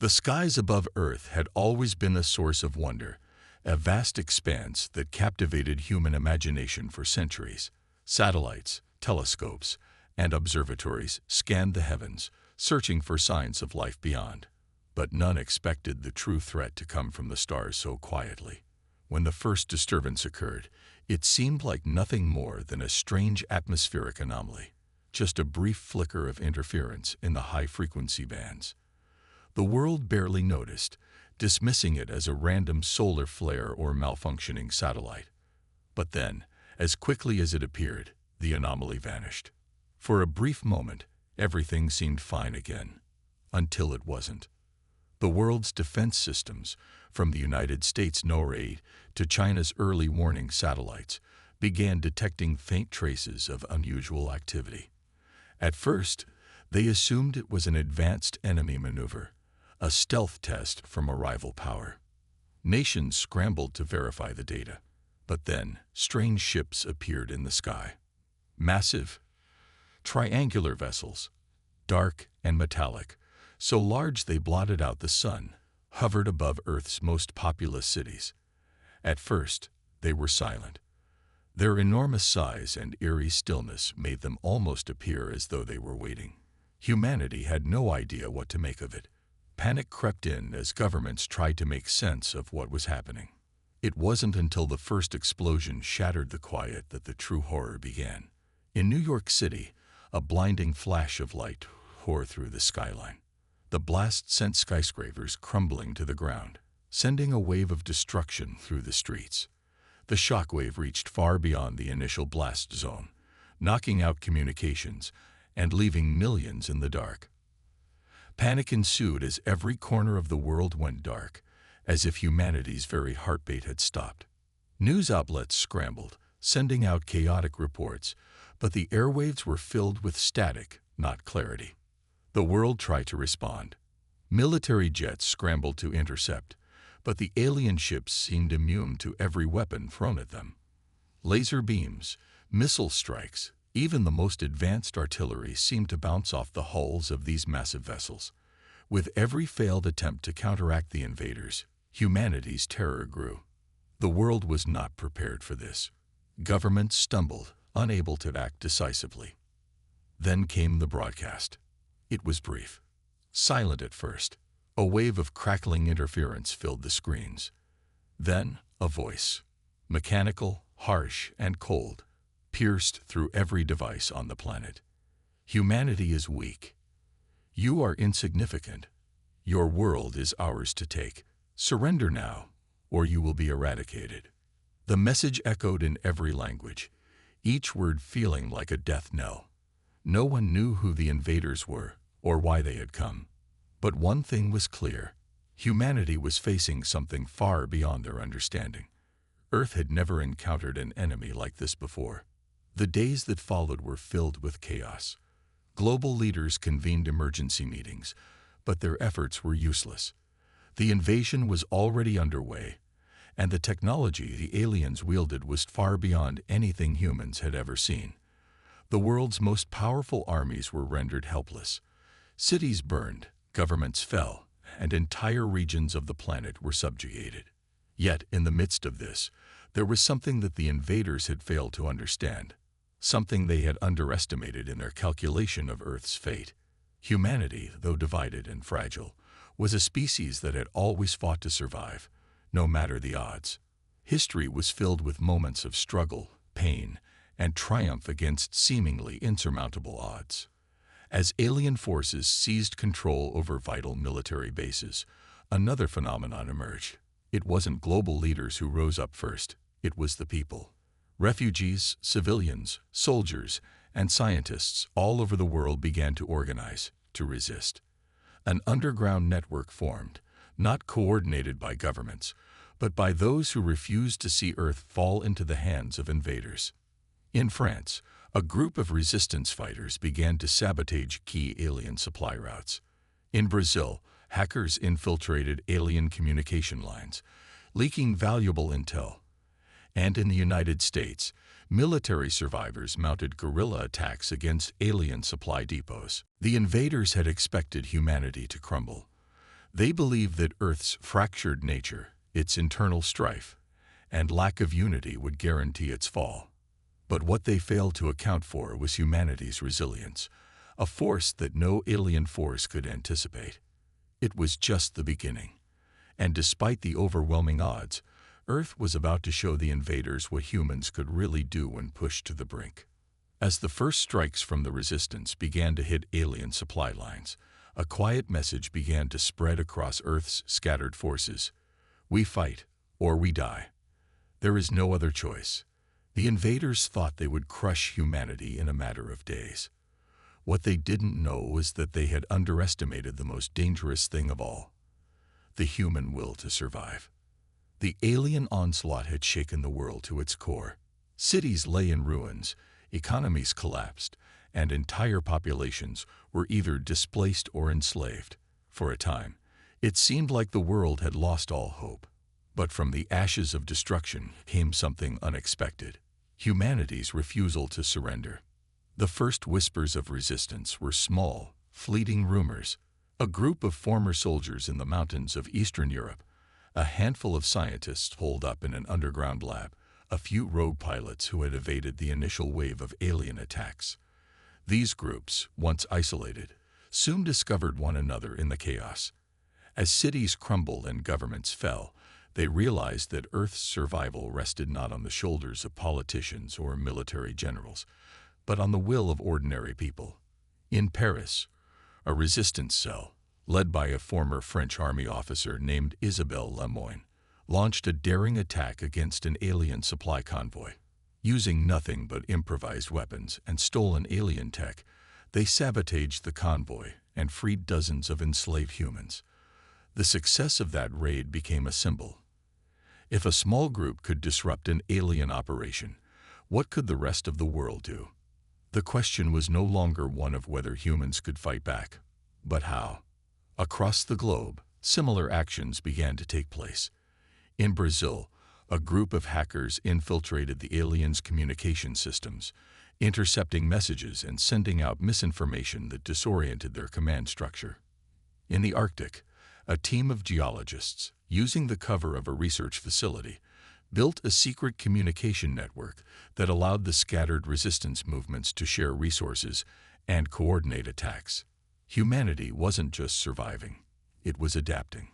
The skies above Earth had always been a source of wonder, a vast expanse that captivated human imagination for centuries. Satellites, telescopes, and observatories scanned the heavens, searching for signs of life beyond. But none expected the true threat to come from the stars so quietly. When the first disturbance occurred, it seemed like nothing more than a strange atmospheric anomaly, just a brief flicker of interference in the high-frequency bands. The world barely noticed, dismissing it as a random solar flare or malfunctioning satellite. But then, as quickly as it appeared, the anomaly vanished. For a brief moment, everything seemed fine again, until it wasn't. The world's defense systems, from the United States NORAD to China's early warning satellites, began detecting faint traces of unusual activity. At first, they assumed it was an advanced enemy maneuver, a stealth test from a rival power. Nations scrambled to verify the data, but then strange ships appeared in the sky. Massive, triangular vessels, dark and metallic, so large they blotted out the sun, hovered above Earth's most populous cities. At first, they were silent. Their enormous size and eerie stillness made them almost appear as though they were waiting. Humanity had no idea what to make of it. Panic crept in as governments tried to make sense of what was happening. It wasn't until the first explosion shattered the quiet that the true horror began. In New York City, a blinding flash of light tore through the skyline. The blast sent skyscrapers crumbling to the ground, sending a wave of destruction through the streets. The shockwave reached far beyond the initial blast zone, knocking out communications and leaving millions in the dark. Panic ensued as every corner of the world went dark, as if humanity's very heartbeat had stopped. News outlets scrambled, sending out chaotic reports, but the airwaves were filled with static, not clarity. The world tried to respond. Military jets scrambled to intercept, but the alien ships seemed immune to every weapon thrown at them. Laser beams, missile strikes, even the most advanced artillery seemed to bounce off the hulls of these massive vessels. With every failed attempt to counteract the invaders, humanity's terror grew. The world was not prepared for this. Governments stumbled, unable to act decisively. Then came the broadcast. It was brief. Silent at first. A wave of crackling interference filled the screens. Then, a voice. Mechanical, harsh, and cold, pierced through every device on the planet. Humanity is weak. You are insignificant. Your world is ours to take. Surrender now, or you will be eradicated. The message echoed in every language, each word feeling like a death knell. No one knew who the invaders were or why they had come. But one thing was clear. Humanity was facing something far beyond their understanding. Earth had never encountered an enemy like this before. The days that followed were filled with chaos. Global leaders convened emergency meetings, but their efforts were useless. The invasion was already underway, and the technology the aliens wielded was far beyond anything humans had ever seen. The world's most powerful armies were rendered helpless. Cities burned, governments fell, and entire regions of the planet were subjugated. Yet, in the midst of this, there was something that the invaders had failed to understand, something they had underestimated in their calculation of Earth's fate. Humanity, though divided and fragile, was a species that had always fought to survive, no matter the odds. History was filled with moments of struggle, pain, and triumph against seemingly insurmountable odds. As alien forces seized control over vital military bases, another phenomenon emerged. It wasn't global leaders who rose up first, it was the people. Refugees, civilians, soldiers, and scientists all over the world began to organize, to resist. An underground network formed, not coordinated by governments, but by those who refused to see Earth fall into the hands of invaders. In France, a group of resistance fighters began to sabotage key alien supply routes. In Brazil, hackers infiltrated alien communication lines, leaking valuable intel. And in the United States, military survivors mounted guerrilla attacks against alien supply depots. The invaders had expected humanity to crumble. They believed that Earth's fractured nature, its internal strife, and lack of unity would guarantee its fall. But what they failed to account for was humanity's resilience, a force that no alien force could anticipate. It was just the beginning. And despite the overwhelming odds, Earth was about to show the invaders what humans could really do when pushed to the brink. As the first strikes from the resistance began to hit alien supply lines, a quiet message began to spread across Earth's scattered forces. We fight, or we die. There is no other choice. The invaders thought they would crush humanity in a matter of days. What they didn't know was that they had underestimated the most dangerous thing of all: the human will to survive. The alien onslaught had shaken the world to its core. Cities lay in ruins, economies collapsed, and entire populations were either displaced or enslaved. For a time, it seemed like the world had lost all hope. But from the ashes of destruction came something unexpected: humanity's refusal to surrender. The first whispers of resistance were small, fleeting rumors. A group of former soldiers in the mountains of Eastern Europe, a handful of scientists holed up in an underground lab, a few rogue pilots who had evaded the initial wave of alien attacks. These groups, once isolated, soon discovered one another in the chaos. As cities crumbled and governments fell, they realized that Earth's survival rested not on the shoulders of politicians or military generals, but on the will of ordinary people. In Paris, a resistance cell, led by a former French army officer named Isabelle Lemoyne, launched a daring attack against an alien supply convoy. Using nothing but improvised weapons and stolen alien tech, they sabotaged the convoy and freed dozens of enslaved humans. The success of that raid became a symbol. If a small group could disrupt an alien operation, what could the rest of the world do? The question was no longer one of whether humans could fight back, but how. Across the globe, similar actions began to take place. In Brazil, a group of hackers infiltrated the aliens' communication systems, intercepting messages and sending out misinformation that disoriented their command structure. In the Arctic, a team of geologists, using the cover of a research facility, built a secret communication network that allowed the scattered resistance movements to share resources and coordinate attacks. Humanity wasn't just surviving, it was adapting.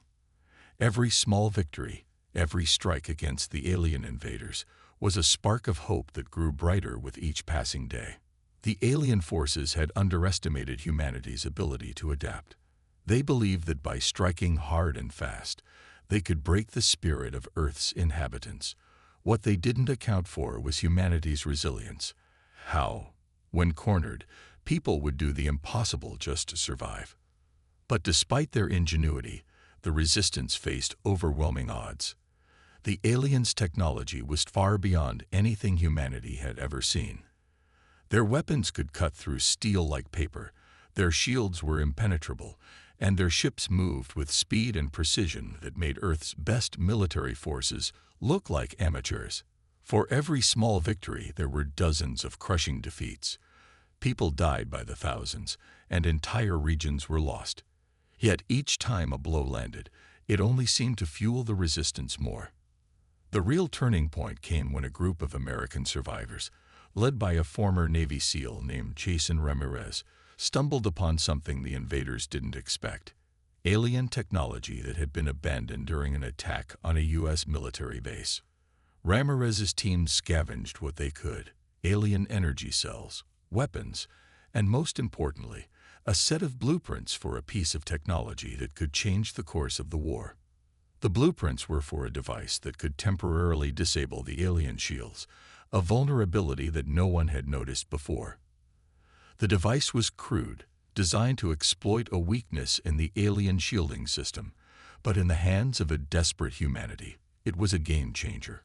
Every small victory, every strike against the alien invaders, was a spark of hope that grew brighter with each passing day. The alien forces had underestimated humanity's ability to adapt. They believed that by striking hard and fast, they could break the spirit of Earth's inhabitants. What they didn't account for was humanity's resilience. How, when cornered, people would do the impossible just to survive. But despite their ingenuity, the resistance faced overwhelming odds. The aliens' technology was far beyond anything humanity had ever seen. Their weapons could cut through steel like paper, their shields were impenetrable, and their ships moved with speed and precision that made Earth's best military forces look like amateurs. For every small victory, there were dozens of crushing defeats. People died by the thousands, and entire regions were lost. Yet each time a blow landed, it only seemed to fuel the resistance more. The real turning point came when a group of American survivors, led by a former Navy SEAL named Jason Ramirez, stumbled upon something the invaders didn't expect: alien technology that had been abandoned during an attack on a U.S. military base. Ramirez's team scavenged what they could: alien energy cells, weapons, and most importantly, a set of blueprints for a piece of technology that could change the course of the war. The blueprints were for a device that could temporarily disable the alien shields, a vulnerability that no one had noticed before. The device was crude, designed to exploit a weakness in the alien shielding system, but in the hands of a desperate humanity, it was a game changer.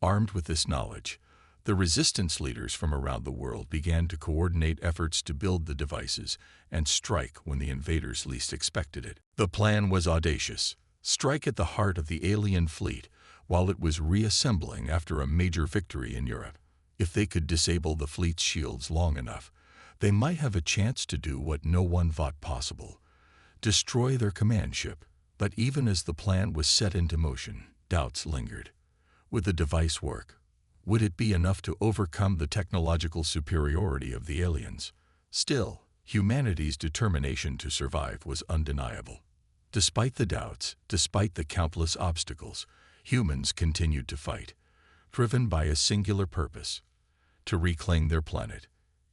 Armed with this knowledge, the resistance leaders from around the world began to coordinate efforts to build the devices and strike when the invaders least expected it. The plan was audacious: strike at the heart of the alien fleet while it was reassembling after a major victory in Europe. If they could disable the fleet's shields long enough, they might have a chance to do what no one thought possible: destroy their command ship. But even as the plan was set into motion, doubts lingered. Would the device work? Would it be enough to overcome the technological superiority of the aliens? Still, humanity's determination to survive was undeniable. Despite the doubts, despite the countless obstacles, humans continued to fight, driven by a singular purpose: to reclaim their planet.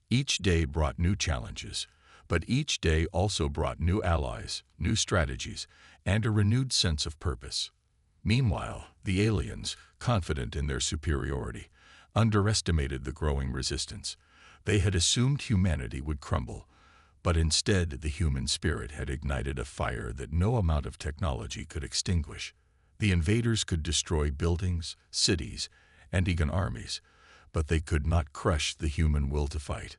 Each day brought new challenges, but each day also brought new allies, new strategies, and a renewed sense of purpose. Meanwhile, the aliens, confident in their superiority, underestimated the growing resistance. They had assumed humanity would crumble, but instead the human spirit had ignited a fire that no amount of technology could extinguish. The invaders could destroy buildings, cities, and even armies, but they could not crush the human will to fight.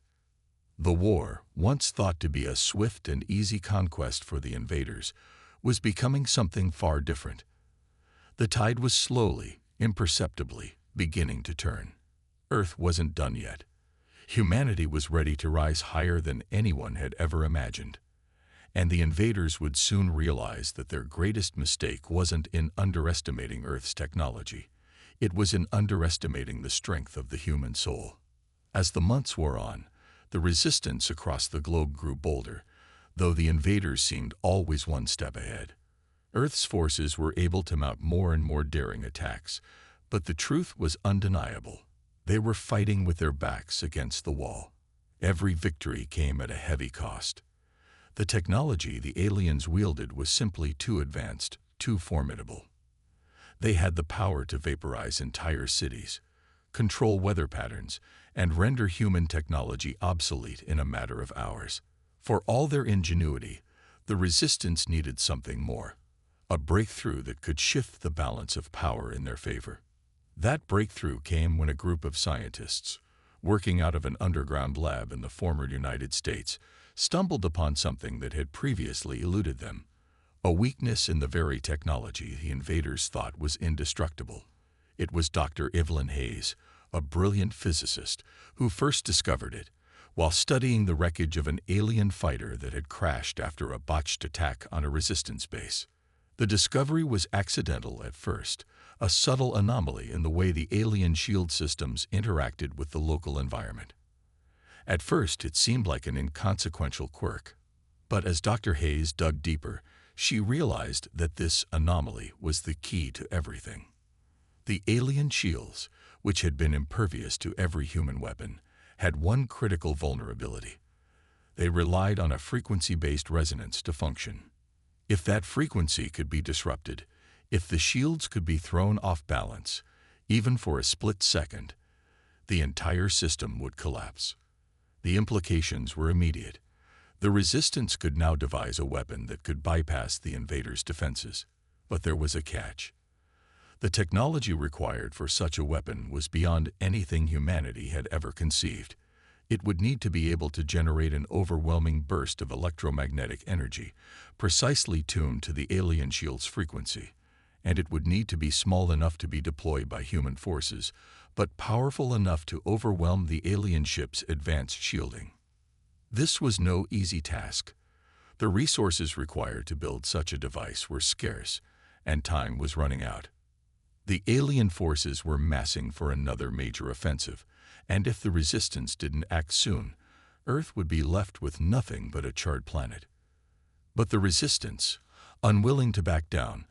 The war, once thought to be a swift and easy conquest for the invaders, was becoming something far different. The tide was slowly, imperceptibly, beginning to turn. Earth wasn't done yet. Humanity was ready to rise higher than anyone had ever imagined. And the invaders would soon realize that their greatest mistake wasn't in underestimating Earth's technology. It was in underestimating the strength of the human soul. As the months wore on, the resistance across the globe grew bolder, though the invaders seemed always one step ahead. Earth's forces were able to mount more and more daring attacks, but the truth was undeniable. They were fighting with their backs against the wall. Every victory came at a heavy cost. The technology the aliens wielded was simply too advanced, too formidable. They had the power to vaporize entire cities, control weather patterns, and render human technology obsolete in a matter of hours. For all their ingenuity, the resistance needed something more, a breakthrough that could shift the balance of power in their favor. That breakthrough came when a group of scientists, working out of an underground lab in the former United States, stumbled upon something that had previously eluded them, a weakness in the very technology the invaders thought was indestructible. It was Dr. Evelyn Hayes, a brilliant physicist, who first discovered it, while studying the wreckage of an alien fighter that had crashed after a botched attack on a resistance base. The discovery was accidental at first, a subtle anomaly in the way the alien shield systems interacted with the local environment. At first, it seemed like an inconsequential quirk, but as Dr. Hayes dug deeper, she realized that this anomaly was the key to everything. The alien shields, which had been impervious to every human weapon, had one critical vulnerability. They relied on a frequency-based resonance to function. If that frequency could be disrupted, if the shields could be thrown off balance, even for a split second, the entire system would collapse. The implications were immediate. The resistance could now devise a weapon that could bypass the invaders' defenses. But there was a catch. The technology required for such a weapon was beyond anything humanity had ever conceived. It would need to be able to generate an overwhelming burst of electromagnetic energy, precisely tuned to the alien shield's frequency, and it would need to be small enough to be deployed by human forces, but powerful enough to overwhelm the alien ship's advanced shielding. This was no easy task. The resources required to build such a device were scarce, and time was running out. The alien forces were massing for another major offensive, and if the resistance didn't act soon, Earth would be left with nothing but a charred planet. But the resistance, unwilling to back down,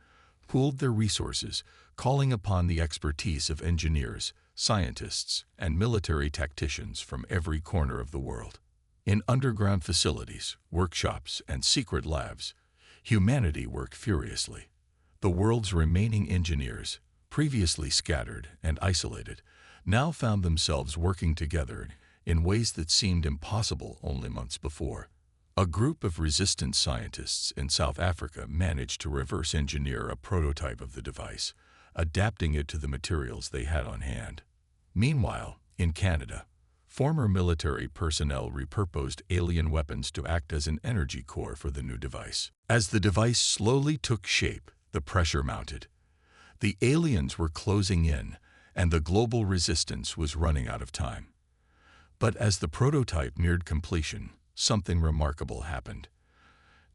pooled their resources, calling upon the expertise of engineers, scientists, and military tacticians from every corner of the world. In underground facilities, workshops, and secret labs, humanity worked furiously. The world's remaining engineers, previously scattered and isolated, now found themselves working together in ways that seemed impossible only months before. A group of resistance scientists in South Africa managed to reverse engineer a prototype of the device, adapting it to the materials they had on hand. Meanwhile, in Canada, former military personnel repurposed alien weapons to act as an energy core for the new device. As the device slowly took shape, the pressure mounted. The aliens were closing in, and the global resistance was running out of time. But as the prototype neared completion, something remarkable happened.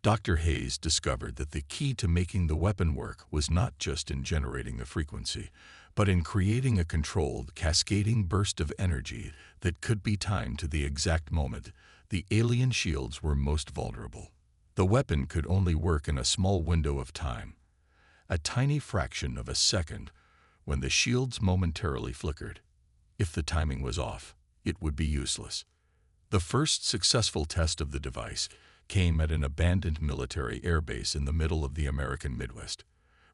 Dr. Hayes discovered that the key to making the weapon work was not just in generating the frequency, but in creating a controlled, cascading burst of energy that could be timed to the exact moment the alien shields were most vulnerable. The weapon could only work in a small window of time, a tiny fraction of a second, when the shields momentarily flickered. If the timing was off, it would be useless. The first successful test of the device came at an abandoned military airbase in the middle of the American Midwest.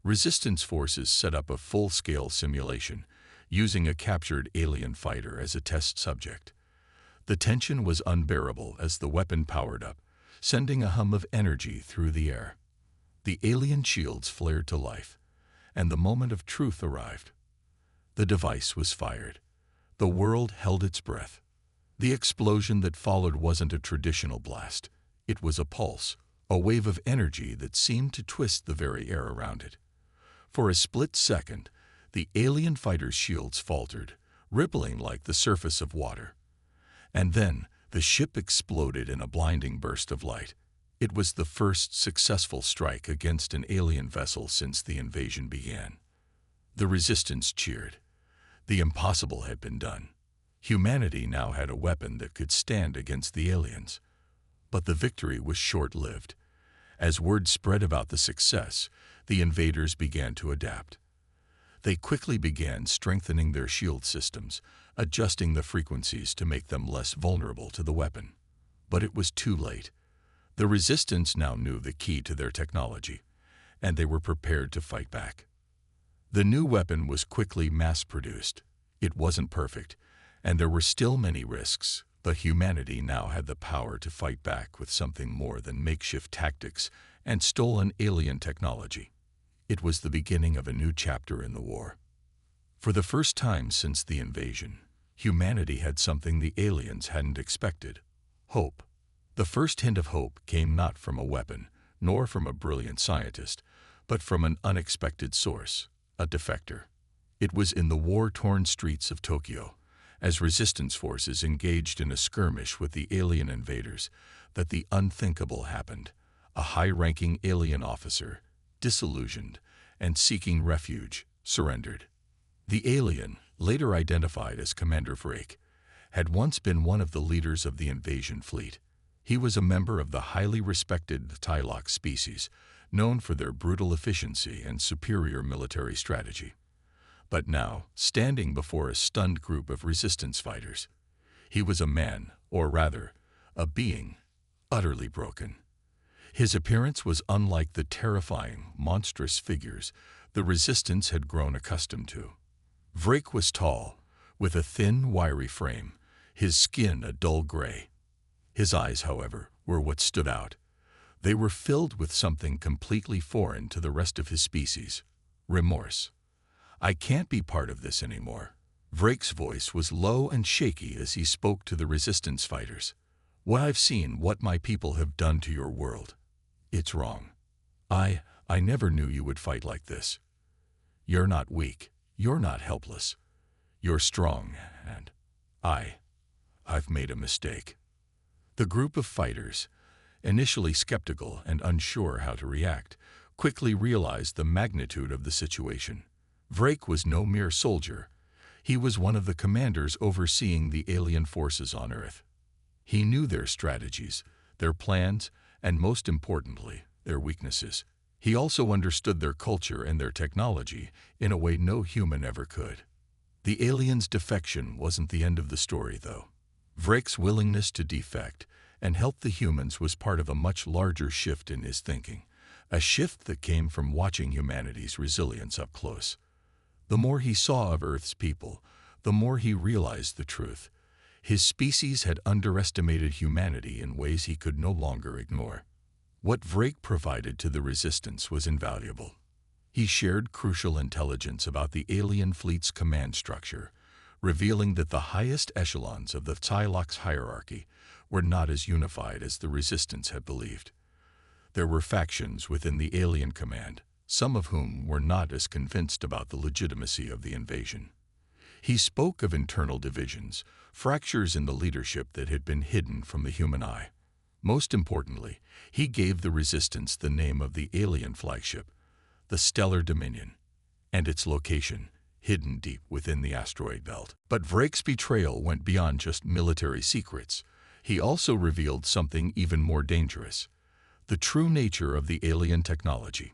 Resistance forces set up a full-scale simulation, using a captured alien fighter as a test subject. The tension was unbearable as the weapon powered up, sending a hum of energy through the air. The alien shields flared to life, and the moment of truth arrived. The device was fired. The world held its breath. The explosion that followed wasn't a traditional blast. It was a pulse, a wave of energy that seemed to twist the very air around it. For a split second, the alien fighter's shields faltered, rippling like the surface of water. And then, the ship exploded in a blinding burst of light. It was the first successful strike against an alien vessel since the invasion began. The resistance cheered. The impossible had been done. Humanity now had a weapon that could stand against the aliens. But the victory was short-lived. As word spread about the success, the invaders began to adapt. They quickly began strengthening their shield systems, adjusting the frequencies to make them less vulnerable to the weapon. But it was too late. The resistance now knew the key to their technology, and they were prepared to fight back. The new weapon was quickly mass-produced. It wasn't perfect, and there were still many risks, but humanity now had the power to fight back with something more than makeshift tactics and stolen alien technology. It was the beginning of a new chapter in the war. For the first time since the invasion, humanity had something the aliens hadn't expected: hope. The first hint of hope came not from a weapon, nor from a brilliant scientist, but from an unexpected source: a defector. It was in the war-torn streets of Tokyo, as resistance forces engaged in a skirmish with the alien invaders, that the unthinkable happened. A high-ranking alien officer, disillusioned and seeking refuge, surrendered. The alien, later identified as Commander Vrake, had once been one of the leaders of the invasion fleet. He was a member of the highly respected Tylock species, known for their brutal efficiency and superior military strategy. But now, standing before a stunned group of resistance fighters, he was a man, or rather, a being, utterly broken. His appearance was unlike the terrifying, monstrous figures the resistance had grown accustomed to. Vrake was tall, with a thin, wiry frame, his skin a dull gray. His eyes, however, were what stood out. They were filled with something completely foreign to the rest of his species: remorse. "I can't be part of this anymore." Vrake's voice was low and shaky as he spoke to the resistance fighters. "What I've seen, what my people have done to your world, it's wrong. I never knew you would fight like this. You're not weak. You're not helpless. You're strong, and I've made a mistake." The group of fighters, initially skeptical and unsure how to react, quickly realized the magnitude of the situation. Vrake was no mere soldier. He was one of the commanders overseeing the alien forces on Earth. He knew their strategies, their plans, and most importantly, their weaknesses. He also understood their culture and their technology in a way no human ever could. The aliens' defection wasn't the end of the story, though. Vrake's willingness to defect and help the humans was part of a much larger shift in his thinking, a shift that came from watching humanity's resilience up close. The more he saw of Earth's people, the more he realized the truth. His species had underestimated humanity in ways he could no longer ignore. What Vrake provided to the resistance was invaluable. He shared crucial intelligence about the alien fleet's command structure, revealing that the highest echelons of the Tylock's hierarchy were not as unified as the resistance had believed. There were factions within the alien command, some of whom were not as convinced about the legitimacy of the invasion. He spoke of internal divisions, fractures in the leadership that had been hidden from the human eye. Most importantly, he gave the Resistance the name of the alien flagship, the Stellar Dominion, and its location, hidden deep within the asteroid belt. But Vrake's betrayal went beyond just military secrets. He also revealed something even more dangerous: the true nature of the alien technology.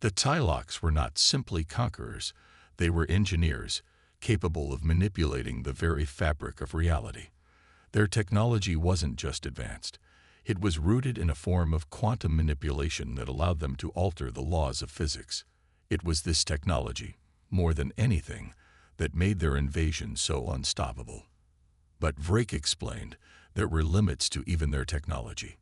The Tylocs were not simply conquerors, they were engineers, capable of manipulating the very fabric of reality. Their technology wasn't just advanced. It was rooted in a form of quantum manipulation that allowed them to alter the laws of physics. It was this technology, more than anything, that made their invasion so unstoppable. But Vrake explained there were limits to even their technology.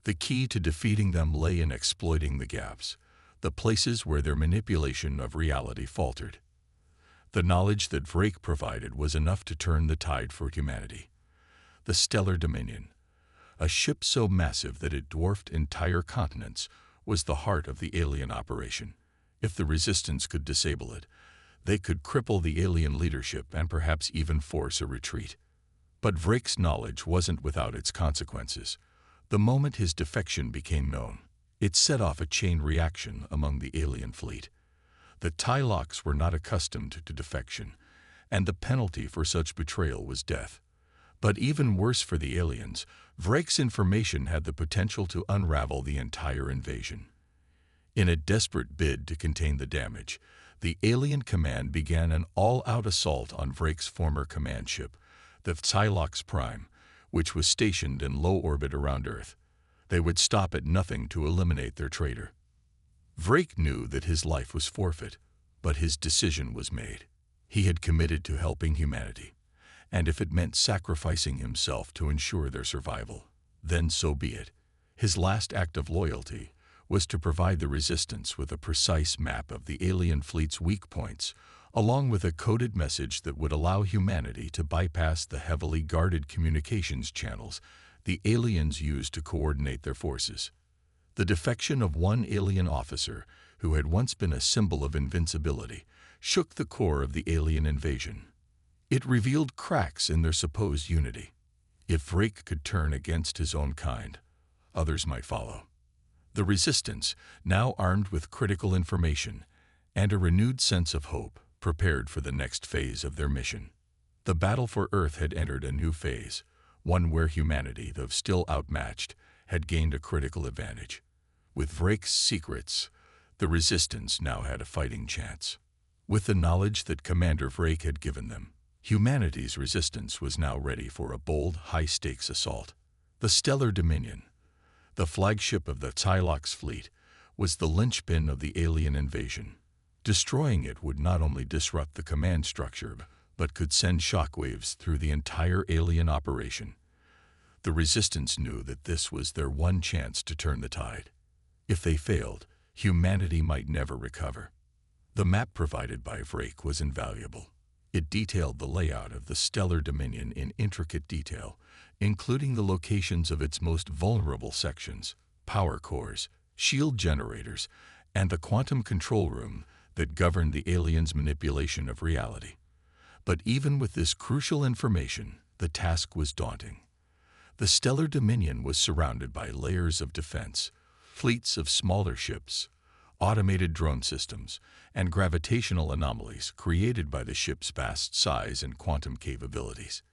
The key to defeating them lay in exploiting the gaps, the places where their manipulation of reality faltered. The knowledge that Vrake provided was enough to turn the tide for humanity. The Stellar Dominion, a ship so massive that it dwarfed entire continents, was the heart of the alien operation. If the Resistance could disable it, they could cripple the alien leadership and perhaps even force a retreat. But Vrake's knowledge wasn't without its consequences. The moment his defection became known, it set off a chain reaction among the alien fleet. The Tylocs were not accustomed to defection, and the penalty for such betrayal was death. But even worse for the aliens, Vrake's information had the potential to unravel the entire invasion. In a desperate bid to contain the damage, the alien command began an all-out assault on Vrake's former command ship, the Tylocs Prime, which was stationed in low orbit around Earth. They would stop at nothing to eliminate their traitor. Vrake knew that his life was forfeit, but his decision was made. He had committed to helping humanity, and if it meant sacrificing himself to ensure their survival, then so be it. His last act of loyalty was to provide the Resistance with a precise map of the alien fleet's weak points, along with a coded message that would allow humanity to bypass the heavily guarded communications channels the aliens used to coordinate their forces. The defection of one alien officer, who had once been a symbol of invincibility, shook the core of the alien invasion. It revealed cracks in their supposed unity. If Vrake could turn against his own kind, others might follow. The Resistance, now armed with critical information and a renewed sense of hope, prepared for the next phase of their mission. The battle for Earth had entered a new phase, one where humanity, though still outmatched, had gained a critical advantage. With Vrake's secrets, the Resistance now had a fighting chance. With the knowledge that Commander Vrake had given them, humanity's Resistance was now ready for a bold, high-stakes assault. The Stellar Dominion, the flagship of the Tylocs fleet, was the linchpin of the alien invasion. Destroying it would not only disrupt the command structure, but could send shockwaves through the entire alien operation. The Resistance knew that this was their one chance to turn the tide. If they failed, humanity might never recover. The map provided by Vrake was invaluable. It detailed the layout of the Stellar Dominion in intricate detail, including the locations of its most vulnerable sections, power cores, shield generators, and the quantum control room that governed the aliens' manipulation of reality. But even with this crucial information, the task was daunting. The Stellar Dominion was surrounded by layers of defense, fleets of smaller ships, automated drone systems, and gravitational anomalies created by the ship's vast size and quantum capabilities.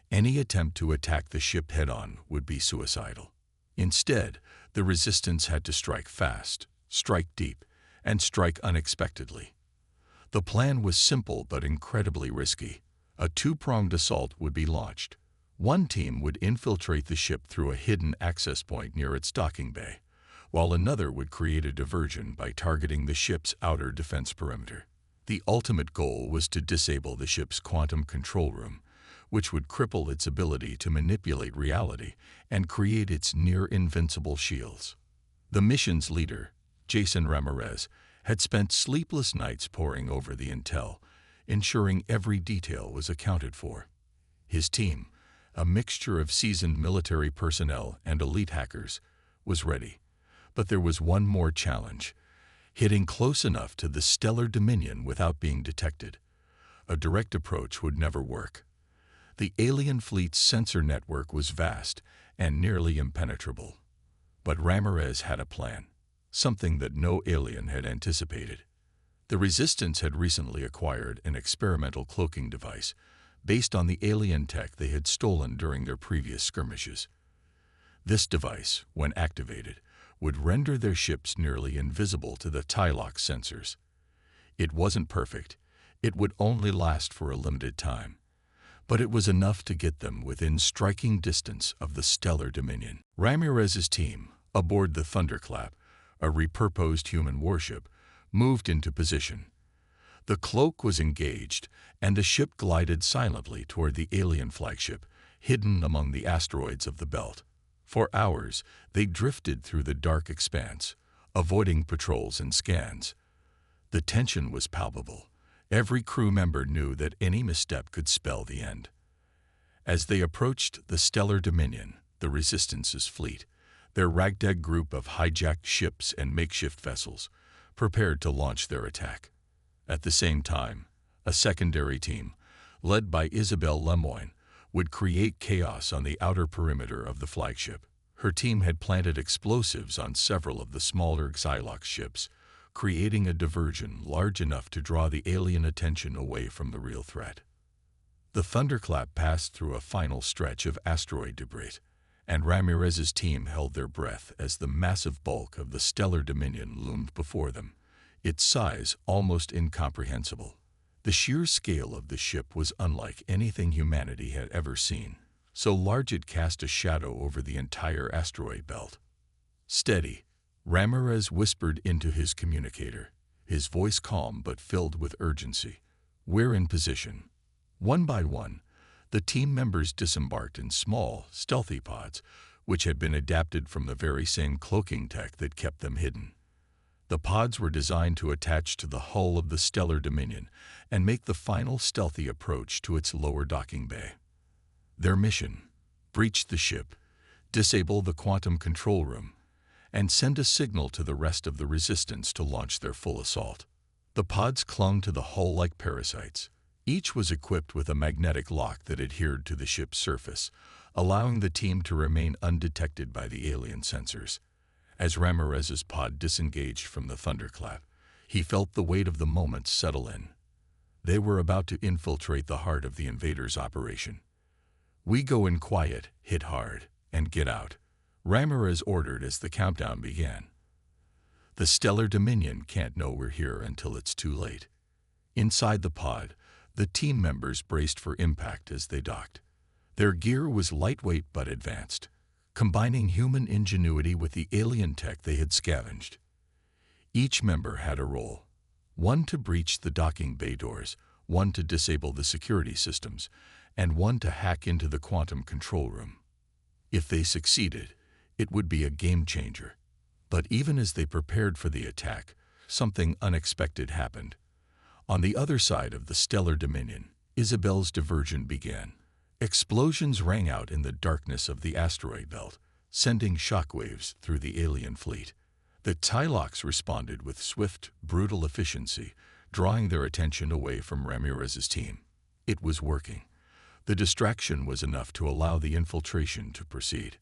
Any attempt to attack the ship head-on would be suicidal. Instead, the Resistance had to strike fast, strike deep, and strike unexpectedly. The plan was simple but incredibly risky. A two-pronged assault would be launched. One team would infiltrate the ship through a hidden access point near its docking bay, while another would create a diversion by targeting the ship's outer defense perimeter. The ultimate goal was to disable the ship's quantum control room, which would cripple its ability to manipulate reality and create its near-invincible shields. The mission's leader, Jason Ramirez, had spent sleepless nights poring over the intel, ensuring every detail was accounted for. His team, a mixture of seasoned military personnel and elite hackers, was ready. But there was one more challenge: hitting close enough to the Stellar Dominion without being detected. A direct approach would never work. The alien fleet's sensor network was vast, and nearly impenetrable. But Ramirez had a plan, something that no alien had anticipated. The Resistance had recently acquired an experimental cloaking device based on the alien tech they had stolen during their previous skirmishes. This device, when activated, would render their ships nearly invisible to the Tylock sensors. It wasn't perfect. It would only last for a limited time. But it was enough to get them within striking distance of the stellar dominion. Ramirez's team, aboard the Thunderclap, a repurposed human warship, moved into position. The cloak was engaged, and the ship glided silently toward the alien flagship, hidden among the asteroids of the belt. For hours, they drifted through the dark expanse, avoiding patrols and scans. The tension was palpable. Every crew member knew that any misstep could spell the end. As they approached the stellar dominion, the Resistance's fleet, their ragtag group of hijacked ships and makeshift vessels, prepared to launch their attack. At the same time, a secondary team, led by Isabelle Lemoyne, would create chaos on the outer perimeter of the flagship. Her team had planted explosives on several of the smaller Xylox ships, creating a diversion large enough to draw the alien attention away from the real threat. The Thunderclap passed through a final stretch of asteroid debris, and Ramirez's team held their breath as the massive bulk of the stellar dominion loomed before them, its size almost incomprehensible. The sheer scale of the ship was unlike anything humanity had ever seen, so large it cast a shadow over the entire asteroid belt. "Steady," Ramirez whispered into his communicator, his voice calm but filled with urgency. "We're in position." One by one, the team members disembarked in small, stealthy pods, which had been adapted from the very same cloaking tech that kept them hidden. The pods were designed to attach to the hull of the stellar dominion and make the final stealthy approach to its lower docking bay. Their mission: breach the ship, disable the quantum control room, and send a signal to the rest of the Resistance to launch their full assault. The pods clung to the hull like parasites. Each was equipped with a magnetic lock that adhered to the ship's surface, allowing the team to remain undetected by the alien sensors. As Ramirez's pod disengaged from the Thunderclap, he felt the weight of the moment settle in. They were about to infiltrate the heart of the invaders' operation. "We go in quiet, hit hard, and get out," Ramirez ordered as the countdown began. "The stellar dominion can't know we're here until it's too late." Inside the pod, the team members braced for impact as they docked. Their gear was lightweight but advanced, combining human ingenuity with the alien tech they had scavenged. Each member had a role: one to breach the docking bay doors, one to disable the security systems, and one to hack into the quantum control room. If they succeeded, it would be a game changer. But even as they prepared for the attack, something unexpected happened. On the other side of the stellar dominion, Isabelle's diversion began. Explosions rang out in the darkness of the asteroid belt, sending shockwaves through the alien fleet. The Tylox responded with swift, brutal efficiency, drawing their attention away from Ramirez's team. It was working. The distraction was enough to allow the infiltration to proceed.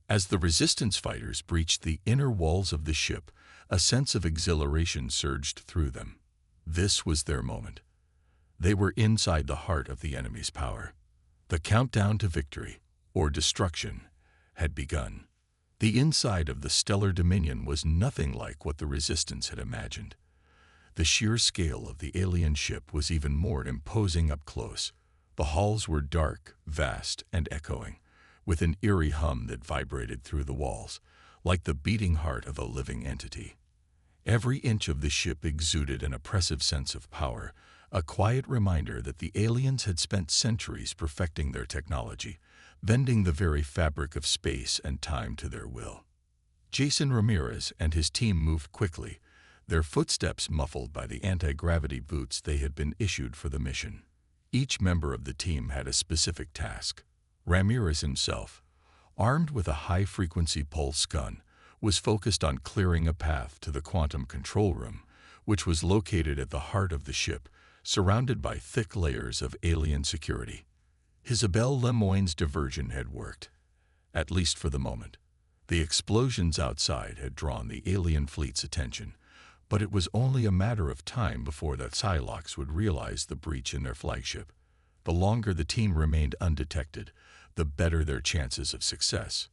As the Resistance fighters breached the inner walls of the ship, a sense of exhilaration surged through them. This was their moment. They were inside the heart of the enemy's power. The countdown to victory, or destruction, had begun. The inside of the stellar dominion was nothing like what the Resistance had imagined. The sheer scale of the alien ship was even more imposing up close. The halls were dark, vast, and echoing, with an eerie hum that vibrated through the walls, like the beating heart of a living entity. Every inch of the ship exuded an oppressive sense of power, a quiet reminder that the aliens had spent centuries perfecting their technology, bending the very fabric of space and time to their will. Jason Ramirez and his team moved quickly, their footsteps muffled by the anti-gravity boots they had been issued for the mission. Each member of the team had a specific task. Ramirez himself, armed with a high-frequency pulse gun, was focused on clearing a path to the quantum control room, which was located at the heart of the ship, surrounded by thick layers of alien security. Isabelle Lemoyne's diversion had worked. at least for the moment. The explosions outside had drawn the alien fleet's attention, but it was only a matter of time before the Psylocks would realize the breach in their flagship. The longer the team remained undetected, the better their chances of success.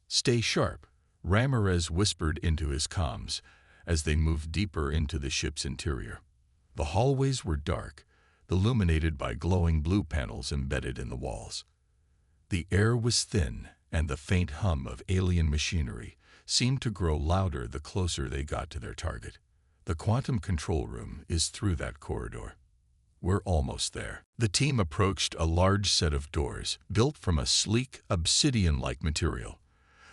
"Stay sharp," Ramirez whispered into his comms as they moved deeper into the ship's interior. The hallways were dark, illuminated by glowing blue panels embedded in the walls. The air was thin, and the faint hum of alien machinery seemed to grow louder the closer they got to their target. "The quantum control room is through that corridor. We're almost there." The team approached a large set of doors built from a sleek, obsidian-like material.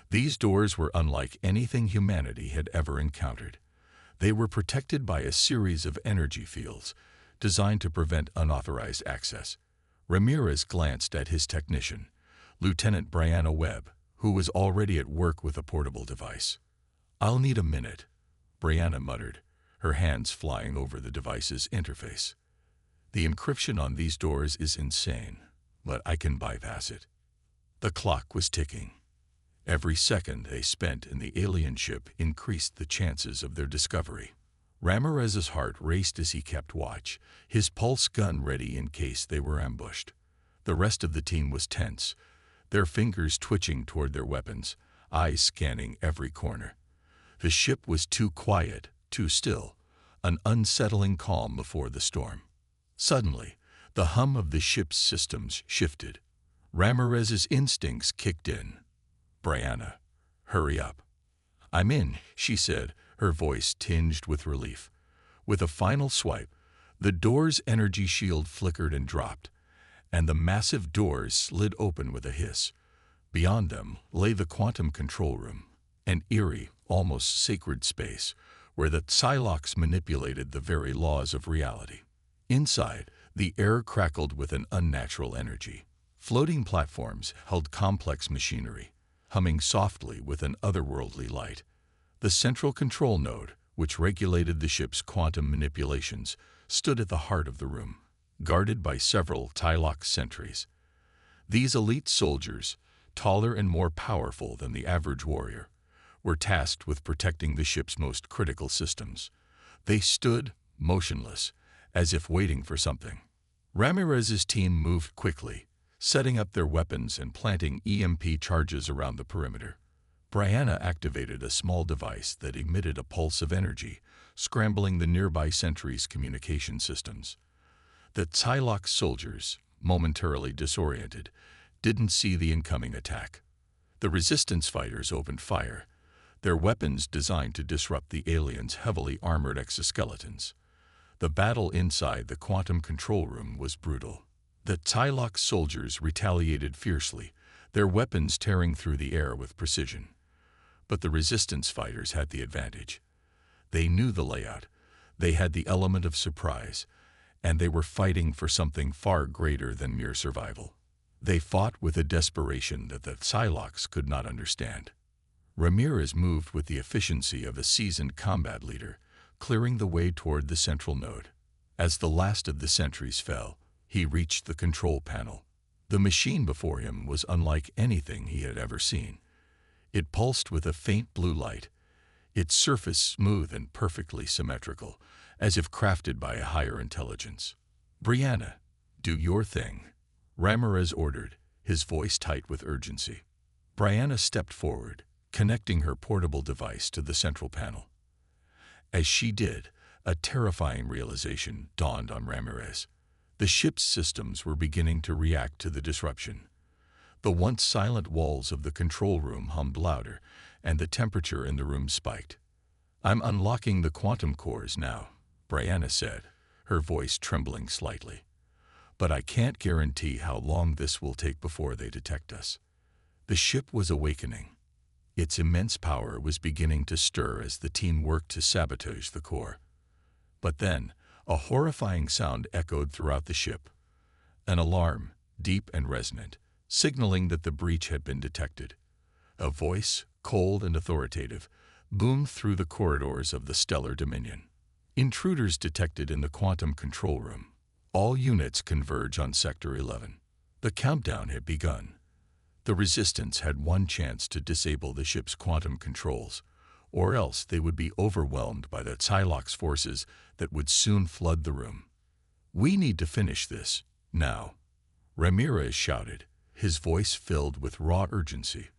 These doors were unlike anything humanity had ever encountered. They were protected by a series of energy fields designed to prevent unauthorized access. Ramirez glanced at his technician, Lieutenant Brianna Webb, who was already at work with a portable device. "I'll need a minute," Brianna muttered, her hands flying over the device's interface. "The encryption on these doors is insane, but I can bypass it." The clock was ticking. Every second they spent in the alien ship increased the chances of their discovery. Ramirez's heart raced as he kept watch, his pulse gun ready in case they were ambushed. The rest of the team was tense, their fingers twitching toward their weapons, eyes scanning every corner. The ship was too quiet, too still, an unsettling calm before the storm. Suddenly, the hum of the ship's systems shifted. Ramirez's instincts kicked in. "Brianna, hurry up." "I'm in," she said, her voice tinged with relief. With a final swipe, the door's energy shield flickered and dropped, and the massive doors slid open with a hiss. Beyond them lay the quantum control room, an eerie, almost sacred space where the Psylocks manipulated the very laws of reality. Inside, the air crackled with an unnatural energy. Floating platforms held complex machinery, humming softly with an otherworldly light. The central control node, which regulated the ship's quantum manipulations, stood at the heart of the room, guarded by several Psylocks sentries. These elite soldiers, taller and more powerful than the average warrior, were tasked with protecting the ship's most critical systems. They stood, motionless, as if waiting for something. Ramirez's team moved quickly, setting up their weapons and planting EMP charges around the perimeter. Brianna activated a small device that emitted a pulse of energy, scrambling the nearby sentries' communication systems. The Psylocks soldiers, momentarily disoriented, didn't see the incoming attack. The resistance fighters opened fire, their weapons designed to disrupt the aliens' heavily armored exoskeletons. The battle inside the quantum control room was brutal. The Psylocks soldiers retaliated fiercely, their weapons tearing through the air with precision. But the resistance fighters had the advantage. They knew the layout, they had the element of surprise, and they were fighting for something far greater than mere survival. They fought with a desperation that the Psylocks could not understand. Ramirez moved with the efficiency of a seasoned combat leader, clearing the way toward the central node. As the last of the sentries fell, he reached the control panel. The machine before him was unlike anything he had ever seen. It pulsed with a faint blue light, its surface smooth and perfectly symmetrical, as if crafted by a higher intelligence. "Brianna, do your thing," Ramirez ordered, his voice tight with urgency. Brianna stepped forward, connecting her portable device to the central panel. As she did, a terrifying realization dawned on Ramirez. The ship's systems were beginning to react to the disruption. The once silent walls of the control room hummed louder, and the temperature in the room spiked. "I'm unlocking the quantum cores now," Brianna said, her voice trembling slightly. "But I can't guarantee how long this will take before they detect us." The ship was awakening. Its immense power was beginning to stir as the team worked to sabotage the core. But then, a horrifying sound echoed throughout the ship. An alarm, deep and resonant, signaling that the breach had been detected. A voice, cold and authoritative, boomed through the corridors of the stellar dominion. "Intruders detected in the quantum control room. All units converge on Sector 11." The countdown had begun. The Resistance had one chance to disable the ship's quantum controls, or else they would be overwhelmed by the Psylocke's forces that would soon flood the room. "We need to finish this, now," Ramirez shouted, his voice filled with raw urgency.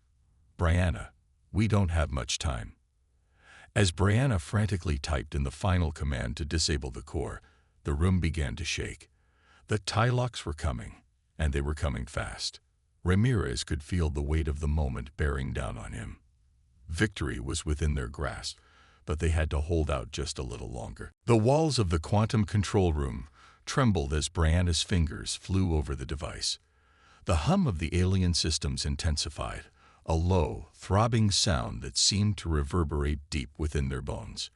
"Brianna, we don't have much time." As Brianna frantically typed in the final command to disable the core, the room began to shake. The Psylocks were coming, and they were coming fast. Ramirez could feel the weight of the moment bearing down on him. Victory was within their grasp, but they had to hold out just a little longer. The walls of the quantum control room trembled as Brianna's fingers flew over the device. The hum of the alien systems intensified, a low, throbbing sound that seemed to reverberate deep within their bones.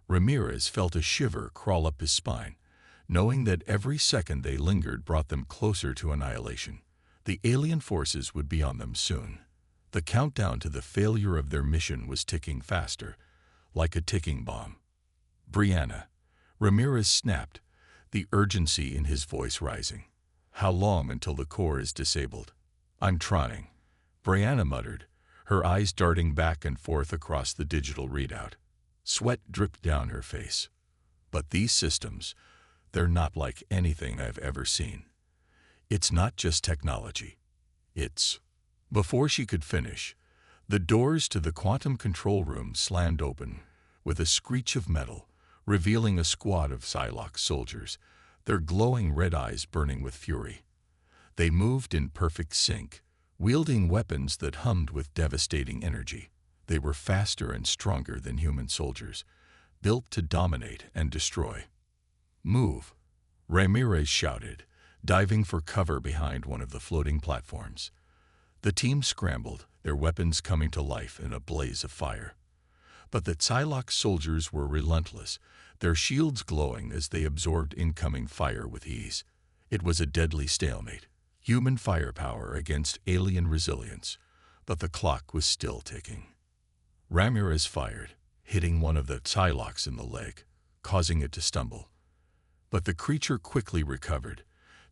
Ramirez felt a shiver crawl up his spine, knowing that every second they lingered brought them closer to annihilation. The alien forces would be on them soon. The countdown to the failure of their mission was ticking faster, like a ticking bomb. "Brianna," Ramirez snapped, the urgency in his voice rising. "How long until the core is disabled?" "I'm trying," Brianna muttered, her eyes darting back and forth across the digital readout. Sweat dripped down her face. "But these systems, they're not like anything I've ever seen. It's not just technology. It's—" Before she could finish, the doors to the quantum control room slammed open with a screech of metal, revealing a squad of Psylocke soldiers, their glowing red eyes burning with fury. They moved in perfect sync, wielding weapons that hummed with devastating energy. They were faster and stronger than human soldiers, built to dominate and destroy. "Move," Ramirez shouted, diving for cover behind one of the floating platforms. The team scrambled, their weapons coming to life in a blaze of fire. But the Psylocke soldiers were relentless, their shields glowing as they absorbed incoming fire with ease. It was a deadly stalemate, human firepower against alien resilience, but the clock was still ticking. Ramirez fired, hitting one of the Psylocks in the leg, causing it to stumble. But the creature quickly recovered,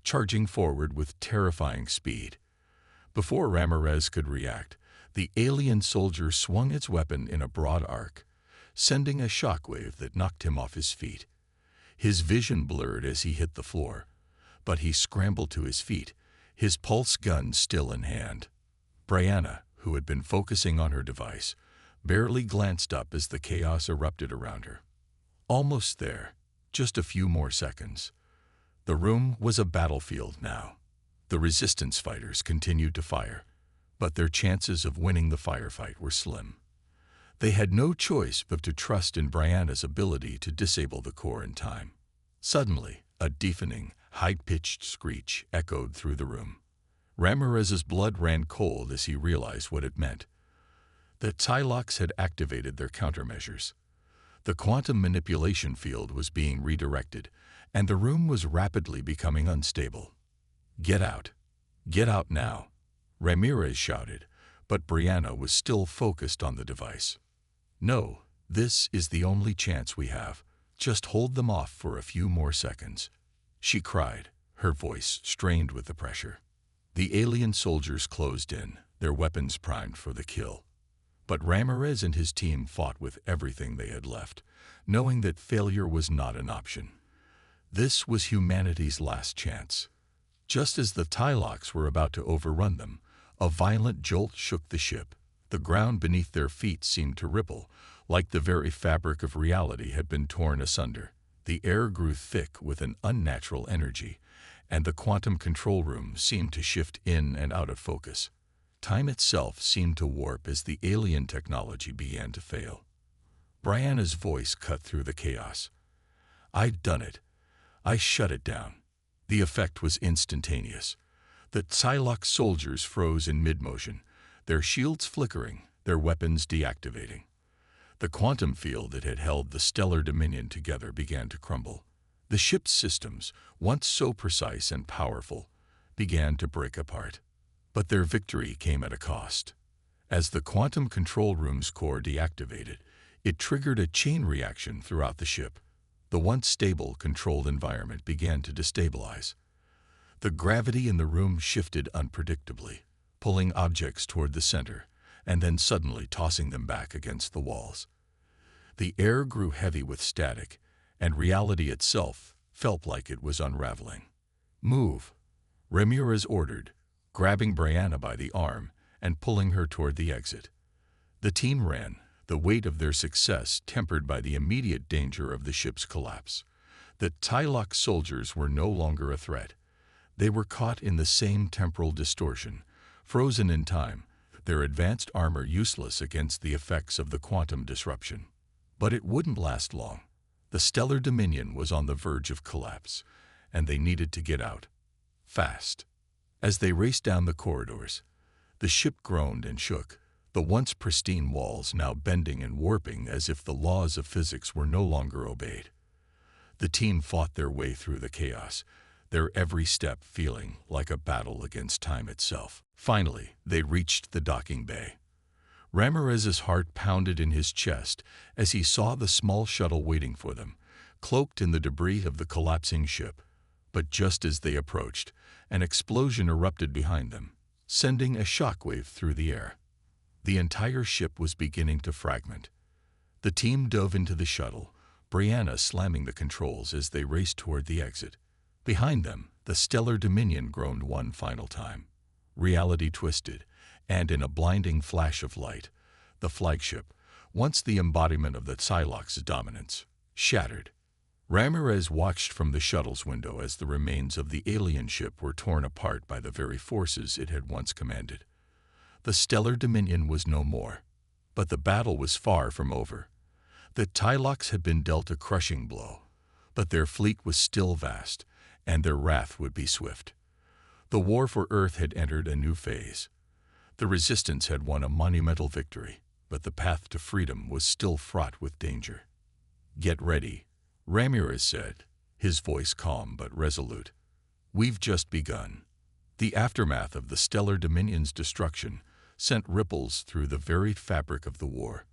charging forward with terrifying speed. Before Ramirez could react, the alien soldier swung its weapon in a broad arc, sending a shockwave that knocked him off his feet. His vision blurred as he hit the floor, but he scrambled to his feet, his pulse gun still in hand. Brianna, who had been focusing on her device, barely glanced up as the chaos erupted around her. Almost there, just a few more seconds. The room was a battlefield now. The Resistance fighters continued to fire, but their chances of winning the firefight were slim. They had no choice but to trust in Brianna's ability to disable the core in time. Suddenly, a deafening, high-pitched screech echoed through the room. Ramirez's blood ran cold as he realized what it meant. The Psylocks had activated their countermeasures. The quantum manipulation field was being redirected, and the room was rapidly becoming unstable. "Get out. Get out now," Ramirez shouted, but Brianna was still focused on the device. "No, this is the only chance we have. Just hold them off for a few more seconds," she cried, her voice strained with the pressure. The alien soldiers closed in, their weapons primed for the kill. But Ramirez and his team fought with everything they had left, knowing that failure was not an option. This was humanity's last chance. Just as the Psylocks were about to overrun them, a violent jolt shook the ship. The ground beneath their feet seemed to ripple, like the very fabric of reality had been torn asunder. The air grew thick with an unnatural energy, and the quantum control room seemed to shift in and out of focus. Time itself seemed to warp as the alien technology began to fail. Brianna's voice cut through the chaos. "I'd done it. I shut it down." The effect was instantaneous. The Psylocke soldiers froze in mid-motion, their shields flickering, their weapons deactivating. The quantum field that had held the stellar dominion together began to crumble. The ship's systems, once so precise and powerful, began to break apart. But their victory came at a cost. As the quantum control room's core deactivated, it triggered a chain reaction throughout the ship. The once stable, controlled environment began to destabilize. The gravity in the room shifted unpredictably, pulling objects toward the center, and then suddenly tossing them back against the walls. The air grew heavy with static, and reality itself felt like it was unraveling. "Move," Ramirez ordered, grabbing Brianna by the arm and pulling her toward the exit. The team ran, the weight of their success tempered by the immediate danger of the ship's collapse. The Tylock soldiers were no longer a threat. They were caught in the same temporal distortion, frozen in time, their advanced armor useless against the effects of the quantum disruption. But it wouldn't last long. The stellar dominion was on the verge of collapse, and they needed to get out. Fast. As they raced down the corridors, the ship groaned and shook, the once pristine walls now bending and warping as if the laws of physics were no longer obeyed. The team fought their way through the chaos, their every step feeling like a battle against time itself. Finally, they reached the docking bay. Ramirez's heart pounded in his chest as he saw the small shuttle waiting for them, cloaked in the debris of the collapsing ship. But just as they approached, an explosion erupted behind them, sending a shockwave through the air. The entire ship was beginning to fragment. The team dove into the shuttle, Brianna slamming the controls as they raced toward the exit. Behind them, the stellar dominion groaned one final time. Reality twisted, and in a blinding flash of light, the flagship, once the embodiment of the Psylocke's dominance, shattered. Ramirez watched from the shuttle's window as the remains of the alien ship were torn apart by the very forces it had once commanded. The stellar dominion was no more, but the battle was far from over. The Tylocks had been dealt a crushing blow, but their fleet was still vast, and their wrath would be swift. The war for Earth had entered a new phase. The Resistance had won a monumental victory, but the path to freedom was still fraught with danger. "Get ready," Ramirez said, his voice calm but resolute. "We've just begun." The aftermath of the Stellar Dominion's destruction sent ripples through the very fabric of the war.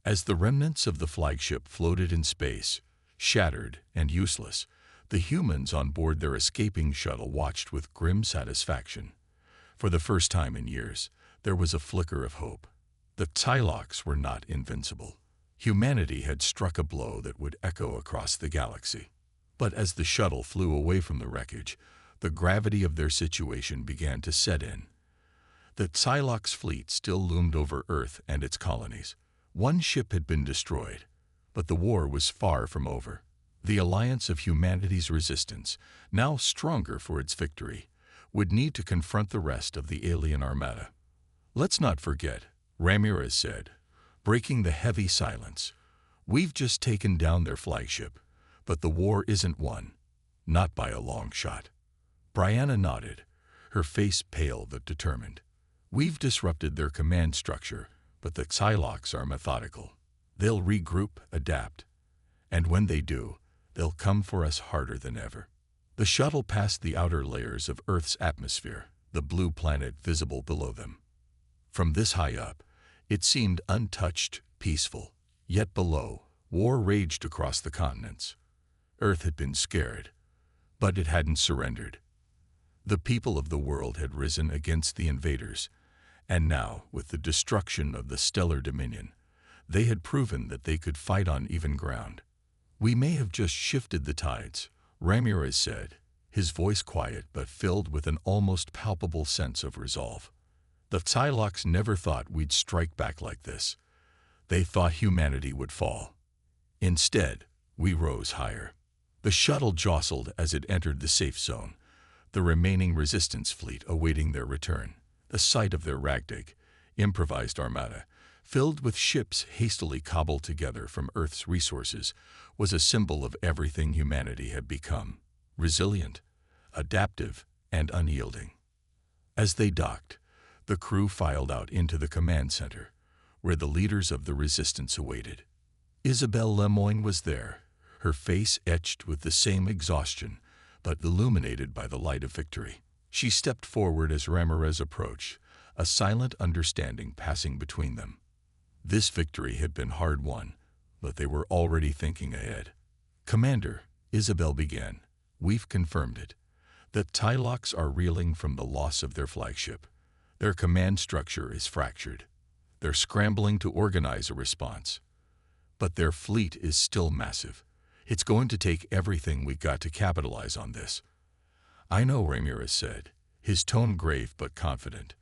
As the remnants of the flagship floated in space, shattered and useless, the humans on board their escaping shuttle watched with grim satisfaction. For the first time in years, there was a flicker of hope. The Tylocks were not invincible. Humanity had struck a blow that would echo across the galaxy. But as the shuttle flew away from the wreckage, the gravity of their situation began to set in. The Psylocks' fleet still loomed over Earth and its colonies. One ship had been destroyed, but the war was far from over. The alliance of humanity's resistance, now stronger for its victory, would need to confront the rest of the alien armada. "Let's not forget," Ramirez said, breaking the heavy silence. "We've just taken down their flagship, but the war isn't won. Not by a long shot." Brianna nodded, her face pale but determined. "We've disrupted their command structure, but the Psylocks are methodical. They'll regroup, adapt, and when they do, they'll come for us harder than ever." The shuttle passed the outer layers of Earth's atmosphere, the blue planet visible below them. From this high up, it seemed untouched, peaceful. Yet below, war raged across the continents. Earth had been scared, but it hadn't surrendered. The people of the world had risen against the invaders, and now, with the destruction of the Stellar Dominion, they had proven that they could fight on even ground. "We may have just shifted the tides," Ramirez said, his voice quiet but filled with an almost palpable sense of resolve. "The Psylocks never thought we'd strike back like this. They thought humanity would fall. Instead, we rose higher." The shuttle jostled as it entered the safe zone, the remaining Resistance fleet awaiting their return. The sight of their ragtag, improvised armada, filled with ships hastily cobbled together from Earth's resources, was a symbol of everything humanity had become: resilient, adaptive, and unyielding. As they docked, the crew filed out into the command center, where the leaders of the Resistance awaited. Isabelle Lemoyne was there, her face etched with the same exhaustion, but illuminated by the light of victory. She stepped forward as Ramirez approached, a silent understanding passing between them. This victory had been hard won, but they were already thinking ahead. "Commander," Isabelle began, "we've confirmed it. The Tylocks are reeling from the loss of their flagship. Their command structure is fractured. They're scrambling to organize a response. But their fleet is still massive. It's going to take everything we got to capitalize on this. I know, Ramirez said, his tone grave but confident.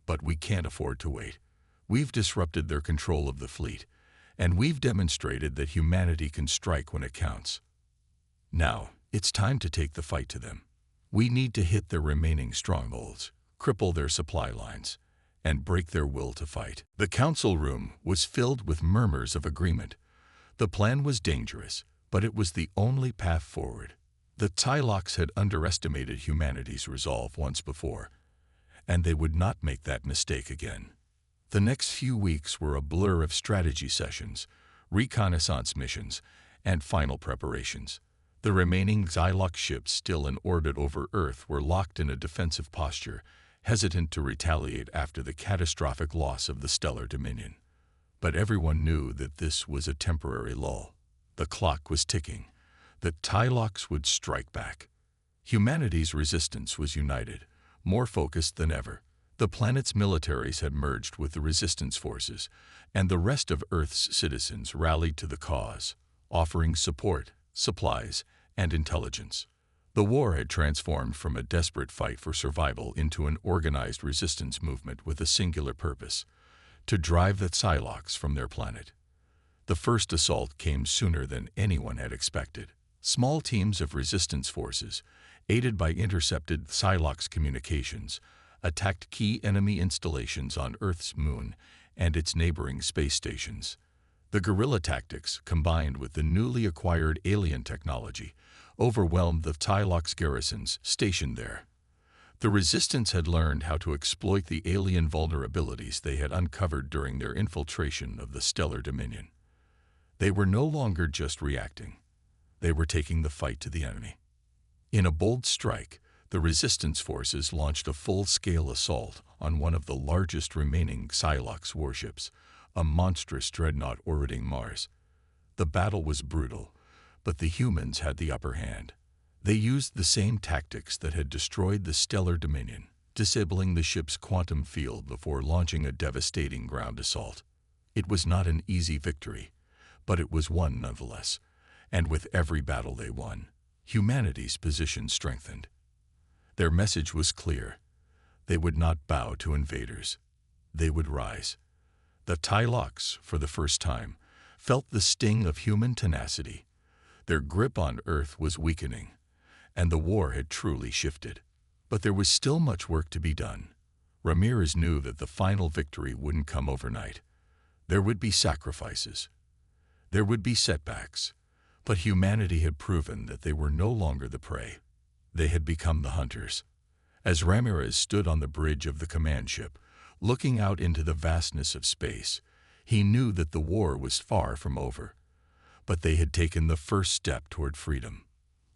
But we can't afford to wait. We've disrupted their control of the fleet, and we've demonstrated that humanity can strike when it counts. Now, it's time to take the fight to them. We need to hit their remaining strongholds, cripple their supply lines, and break their will to fight. The council room was filled with murmurs of agreement. The plan was dangerous, but it was the only path forward. The Tylocs had underestimated humanity's resolve once before, and they would not make that mistake again. The next few weeks were a blur of strategy sessions, reconnaissance missions, and final preparations. The remaining Xylox ships still in orbit over Earth were locked in a defensive posture, hesitant to retaliate after the catastrophic loss of the stellar dominion. But everyone knew that this was a temporary lull. The clock was ticking. The Tylocs would strike back. Humanity's resistance was united, more focused than ever. The planet's militaries had merged with the resistance forces, and the rest of Earth's citizens rallied to the cause, offering support, supplies, and intelligence. The war had transformed from a desperate fight for survival into an organized resistance movement with a singular purpose: to drive the Psylocks from their planet. The first assault came sooner than anyone had expected. Small teams of resistance forces, aided by intercepted Psylocks communications, attacked key enemy installations on Earth's moon and its neighboring space stations. The guerrilla tactics, combined with the newly acquired alien technology, overwhelmed the Tylocs garrisons stationed there. The resistance had learned how to exploit the alien vulnerabilities they had uncovered during their infiltration of the stellar dominion. They were no longer just reacting. They were taking the fight to the enemy. In a bold strike, the resistance forces launched a full-scale assault on one of the largest remaining Psylocks warships, a monstrous dreadnought orbiting Mars. The battle was brutal, but the humans had the upper hand. They used the same tactics that had destroyed the stellar dominion, disabling the ship's quantum field before launching a devastating ground assault. It was not an easy victory, but it was won nonetheless, and with every battle they won, humanity's position strengthened. Their message was clear. They would not bow to invaders. They would rise. The Tylocs, for the first time, felt the sting of human tenacity. Their grip on Earth was weakening, and the war had truly shifted. But there was still much work to be done. Ramirez knew that the final victory wouldn't come overnight. There would be sacrifices. There would be setbacks. But humanity had proven that they were no longer the prey. They had become the hunters. As Ramirez stood on the bridge of the command ship, looking out into the vastness of space, he knew that the war was far from over. But they had taken the first step toward freedom.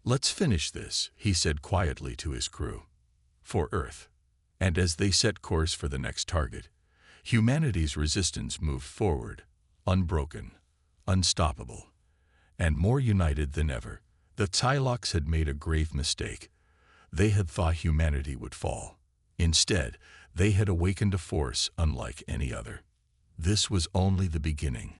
"Let's finish this," he said quietly to his crew. "For Earth." And as they set course for the next target, humanity's resistance moved forward, unbroken, unstoppable, and more united than ever. The Tylocs had made a grave mistake. They had thought humanity would fall. Instead, they had awakened a force unlike any other. This was only the beginning.